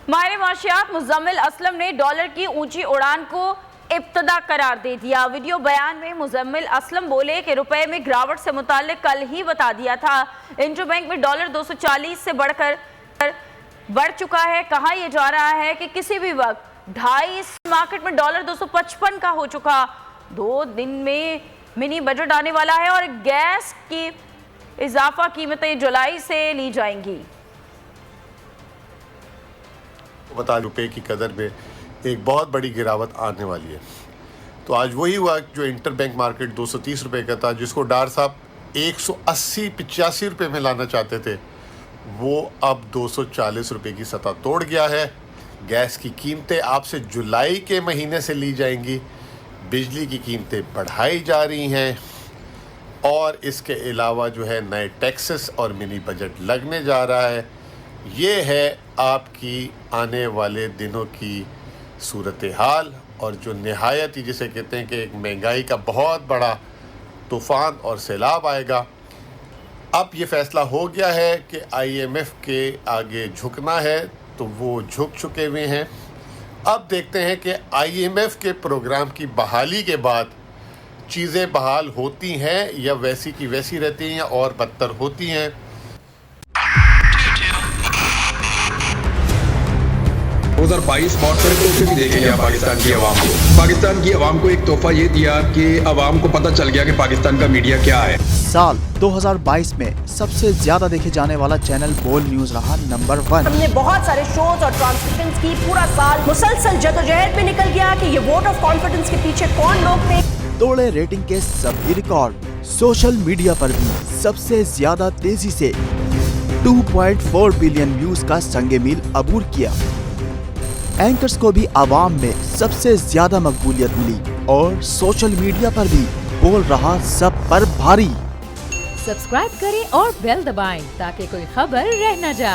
माहिर माशियात मुजम्मिल असलम ने डॉलर की ऊंची उड़ान को इब्तदा करार दे दिया। वीडियो बयान में मुजम्मिल असलम बोले कि रुपए में गिरावट से मुताल्लिक कल ही बता दिया था। इंटरबैंक में डॉलर 240 से बढ़ चुका है। कहा यह जा रहा है कि किसी भी वक्त 2.5 मार्केट में डॉलर 255 का हो चुका। 2 दिन में मिनी बजट आने वाला है और गैस की इजाफा कीमतें जुलाई से ली जाएंगी। बता रुपए की कदर में एक बहुत बड़ी गिरावट आने वाली है। तो आज वही हुआ जो इंटरबैंक मार्केट 230 रुपए का था, जिसको डार साहब 180-85 रुपए में लाना चाहते थे, वो अब 240 रुपए की सतह तोड़ गया है। गैस की कीमतें आपसे जुलाई के महीने से ली जाएंगी। बिजली की कीमतें बढ़ाई जा रही हैं और इसके अलावा जो है नए टैक्सेस और मिनी बजट लगने जा रहा है। ये है आपकी आने वाले दिनों की सूरत हाल और जो नहायत ही जिसे कहते हैं कि एक महंगाई का बहुत बड़ा तूफ़ान और सैलाब आएगा। अब ये फ़ैसला हो गया है कि IMF के आगे झुकना है, तो वो झुक चुके हुए हैं। अब देखते हैं कि IMF के प्रोग्राम की बहाली के बाद चीज़ें बहाल होती हैं या वैसी की वैसी रहती हैं या और बदतर होती हैं। 2022 बहुत सारे तोहफे भी देखे गया पाकिस्तान की आवाम को। पाकिस्तान की आवाम को एक तोहफा ये दिया कि आवाम को पता चल गया कि पाकिस्तान का मीडिया क्या है। साल 2022 में सबसे ज्यादा देखे जाने वाला चैनल बोल न्यूज रहा नंबर 1। हमने बहुत सारे शोज और ट्रांसमिशंस की। पूरा साल मुसलसल जदोजहद में निकल गया कि ये वोट ऑफ कॉन्फिडेंस के पीछे कौन लोग थे। तोड़े रेटिंग के सभी रिकॉर्ड। सोशल मीडिया पर भी सबसे ज्यादा तेजी से 2.4 बिलियन व्यूज का संगे मील अबूर किया। एंकर्स को भी आवाम में सबसे ज्यादा मकबूलियत मिली और सोशल मीडिया पर भी बोल रहा सब पर भारी। सब्सक्राइब करें और बेल दबाएं ताकि कोई खबर रह न जाए।